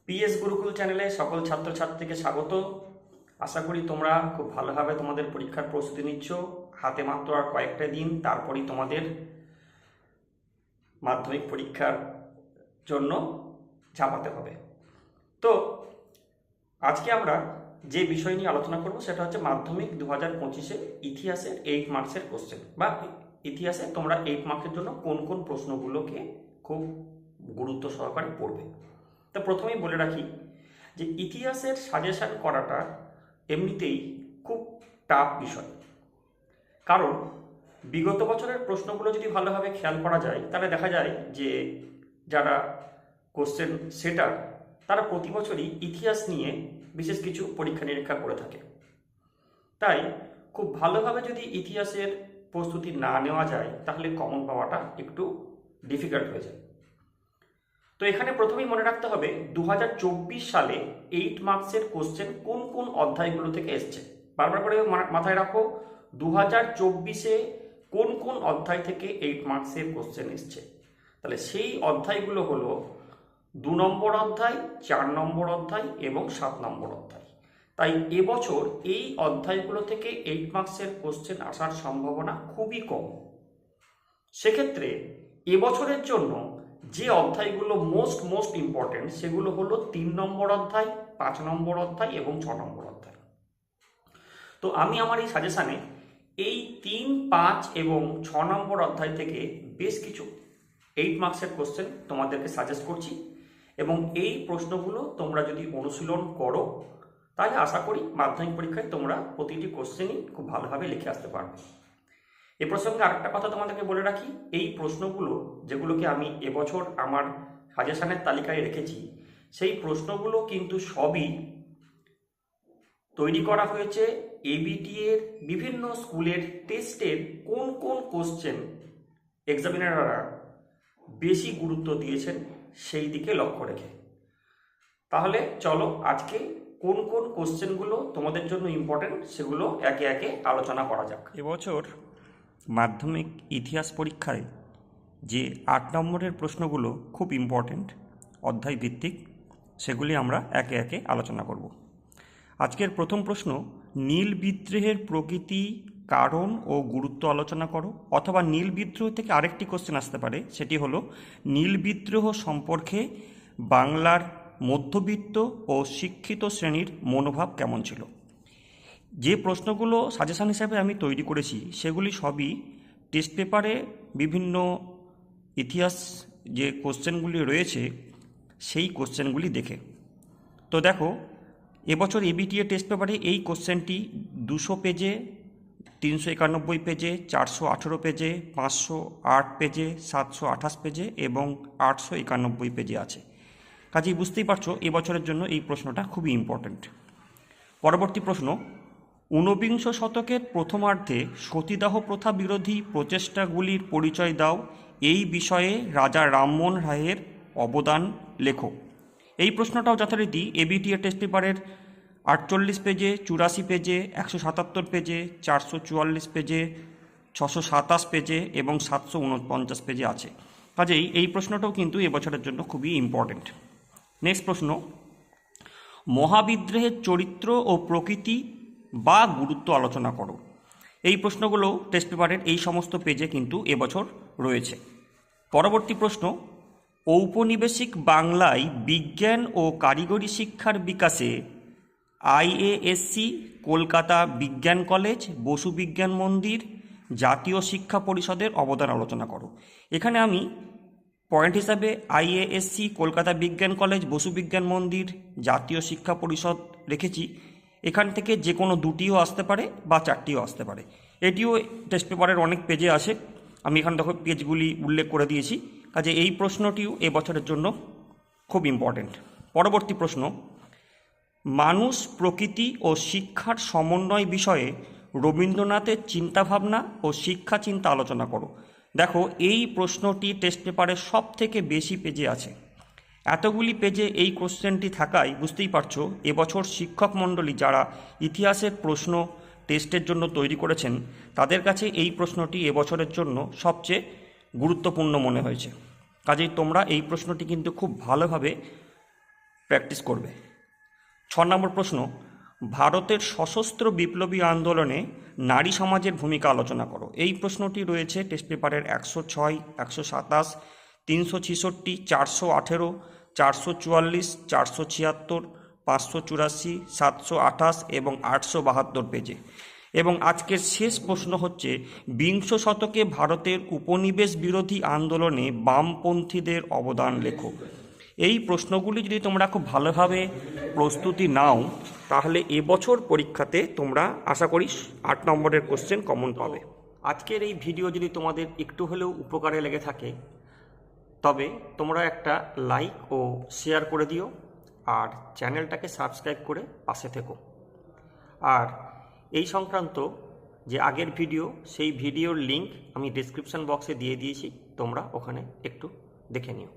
PS Gurukul চ্যানেলে সকল ছাত্রছাত্রীকে স্বাগত। আশা করি তোমরা খুব ভালোভাবে তোমাদের পরীক্ষার প্রস্তুতি নিচ্ছ। হাতে মাত্র আর কয়েকটা দিন, তারপরই তোমাদের মাধ্যমিক পরীক্ষার জন্য ঝাঁপাতে হবে। তো আজকে আমরা যে বিষয় নিয়ে আলোচনা করব সেটা হচ্ছে মাধ্যমিক 2025-এ ইতিহাসের 8 মার্কসের কোশ্চেন, বা ইতিহাসে তোমরা 8 মার্কসের জন্য কোন কোন প্রশ্নগুলোকে খুব গুরুত্ব সহকারে পড়বে। তো প্রথমেই বলে রাখি যে ইতিহাসের সাজেশন করাটা এমনিতেই খুব টাফ বিষয়, কারণ বিগত বছরের প্রশ্নগুলো যদি ভালোভাবে খেয়াল করা যায় তাহলে দেখা যায় যে যারা কোশ্চেন সেটার তারা প্রতি বছরই ইতিহাস নিয়ে বিশেষ কিছু পরীক্ষা নিরীক্ষা করে থাকে। তাই খুব ভালোভাবে যদি ইতিহাসের প্রস্তুতি না নেওয়া যায় তাহলে কমন পাওয়াটা একটু ডিফিকাল্ট হয়ে যায়। তো এখানে প্রথমেই মনে রাখতে হবে 2024 সালে 8 মার্কসের কোশ্চেন কোন কোন অধ্যায়গুলো থেকে এসছে। বারবার করে মাথায় রাখো, 2024-এ কোন কোন অধ্যায় থেকে 8 মার্কসের কোশ্চেন এসছে। তাহলে সেই অধ্যায়গুলো হলো 2 নম্বর অধ্যায়, 4 নম্বর অধ্যায় এবং 7 নম্বর অধ্যায়। তাই এবছর এই অধ্যায়গুলো থেকে 8 মার্কসের কোশ্চেন আসার সম্ভাবনা খুবই কম। সেক্ষেত্রে এবছরের জন্য যে অধ্যায়গুলো মোস্ট ইম্পর্টেন্ট সেগুলো হলো 3 নম্বর অধ্যায়, 5 নম্বর অধ্যায় এবং 6 নম্বর অধ্যায়। তো আমি আমার এই সাজেশানে এই 3, 5 এবং 6 নম্বর অধ্যায় থেকে বেশ কিছু 8 মার্কসের কোশ্চেন তোমাদেরকে সাজেস্ট করছি, এবং এই প্রশ্নগুলো তোমরা যদি অনুশীলন করো তাহলে আশা করি মাধ্যমিক পরীক্ষায় তোমরা প্রতিটি কোশ্চেনই খুব ভালোভাবে লিখে আসতে পারবে। এ প্রসঙ্গে আরেকটা কথা তোমাদেরকে বলে রাখি, এই প্রশ্নগুলো যেগুলোকে আমি এবছর আমার সাজেশনের তালিকায় রেখেছি সেই প্রশ্নগুলো কিন্তু সবই তৈরি করা হয়েছে এবিটি এর বিভিন্ন স্কুলের টেস্টের কোন কোন কোশ্চেন এক্সামিনাররা বেশি গুরুত্ব দিয়েছেন সেই দিকে লক্ষ্য রেখে। তাহলে চলো আজকে কোন কোন কোশ্চেনগুলো তোমাদের জন্য ইম্পর্টেন্ট সেগুলো একে একে আলোচনা করা যাক। এবছর মাধ্যমিক ইতিহাস পরীক্ষায় যে 8 নম্বরের প্রশ্নগুলো খুব ইম্পর্টেন্ট অধ্যায় ভিত্তিক, সেগুলি আমরা একে একে আলোচনা করব। আজকের প্রথম প্রশ্ন, নীল বিদ্রোহের প্রকৃতি, কারণ ও গুরুত্ব আলোচনা করো। অথবা নীল বিদ্রোহ থেকে আরেকটি কোশ্চেন আসতে পারে, সেটি হলো নীল বিদ্রোহ সম্পর্কে বাংলার মধ্যবিত্ত ও শিক্ষিত শ্রেণীর মনোভাব কেমন ছিল। যে প্রশ্নগুলো সাজেশন হিসাবে আমি তৈরি করেছি সেগুলি সবই টেস্ট পেপারে বিভিন্ন ইতিহাস যে কোশ্চেনগুলি রয়েছে সেই কোশ্চেনগুলি দেখে। তো দেখো, এবছর এবিটিএ টেস্ট পেপারে এই কোশ্চেনটি 200 পেজে, 391 পেজে, 418 পেজে, 508 পেজে, 728 পেজে এবং 891 পেজে আছে। কাজেই বুঝতেই পারছো এবছরের জন্য এই প্রশ্নটা খুবই ইম্পর্ট্যান্ট। পরবর্তী প্রশ্ন, 19বিংশ শতকের প্রথমার্ধে সতীদাহ প্রথা বিরোধী প্রচেষ্টাগুলির পরিচয় দাও। এই বিষয়ে রাজা রামমোহন রায়ের অবদান লেখো। এই প্রশ্নটাও যথারীতি এবিটিএ টেস্ট পেপারের 48 পেজে, 84 পেজে, 177 পেজে, 444 পেজে, 627 পেজে এবং 749 পেজে আছে। কাজেই এই প্রশ্নটাও কিন্তু এবছরের জন্য খুবই ইম্পর্টেন্ট। নেক্সট প্রশ্ন, মহাবিদ্রোহের চরিত্র ও প্রকৃতি বা গুরুত্ব আলোচনা করো। এই প্রশ্নগুলো টেস্ট পেপারের এই সমস্ত পেজে কিন্তু এবছর রয়েছে। পরবর্তী প্রশ্ন, ঔপনিবেশিক বাংলায় বিজ্ঞান ও কারিগরি শিক্ষার বিকাশে আইএএসসি, কলকাতা বিজ্ঞান কলেজ, বসু বিজ্ঞান মন্দির, জাতীয় শিক্ষা পরিষদের অবদান আলোচনা করো। এখানে আমি পয়েন্ট হিসাবে আইএএসসি, কলকাতা বিজ্ঞান কলেজ, বসু বিজ্ঞান মন্দির, জাতীয় শিক্ষা পরিষদ রেখেছি। এখান থেকে যে কোনো দুটিও আসতে পারে বা চারটিও আসতে পারে। এটিও টেস্ট পেপারের অনেক পেজে আসে, আমি এখানে দেখো পেজগুলি উল্লেখ করে দিয়েছি। কাজে এই প্রশ্নটিও এবছরের জন্য খুব ইম্পর্টেন্ট। পরবর্তী প্রশ্ন, মানুষ, প্রকৃতি ও শিক্ষার সমন্বয় বিষয়ে রবীন্দ্রনাথের চিন্তাভাবনা ও শিক্ষা চিন্তা আলোচনা করো। দেখো, এই প্রশ্নটি টেস্ট পেপারে সব থেকে বেশি পেজে আছে। এতগুলি পেজে এই কোশ্চেনটি থাকায় বুঝতেই পারছো এবছর শিক্ষক মণ্ডলী যারা ইতিহাসের প্রশ্ন টেস্টের জন্য তৈরি করেছেন তাদের কাছে এই প্রশ্নটি এবছরের জন্য সবচেয়ে গুরুত্বপূর্ণ মনে হয়েছে। কাজেই তোমরা এই প্রশ্নটি কিন্তু খুব ভালোভাবে প্র্যাকটিস করবে। 6 নম্বর প্রশ্ন, ভারতের সশস্ত্র বিপ্লবী আন্দোলনে নারী সমাজের ভূমিকা আলোচনা করো। এই প্রশ্নটি রয়েছে টেস্ট পেপারের 106, 127, 366, 418, 444, 476, 584, 728 এবং 872 পেজে। এবং আজকের শেষ প্রশ্ন হচ্ছে, বিংশ শতকে ভারতের উপনিবেশ বিরোধী আন্দোলনে বামপন্থীদের অবদান লেখো। এই প্রশ্নগুলি যদি তোমরা খুব ভালোভাবে প্রস্তুতি নাও তাহলে এবছর পরীক্ষাতে তোমরা আশা করি 8 নম্বরের কোশ্চেন কমন পাবে। আজকের এই ভিডিও যদি তোমাদের একটু হলেও উপকারে লেগে থাকে তবে তোমরা একটা লাইক ও শেয়ার করে দিও, আর চ্যানেলটাকে সাবস্ক্রাইব করে পাশে থেকো। আর এই সংক্রান্ত যে আগের ভিডিও, সেই ভিডিওর লিঙ্ক আমি ডেসক্রিপশন বক্সে দিয়ে দিয়েছি, তোমরা ওখানে একটু দেখে নিও।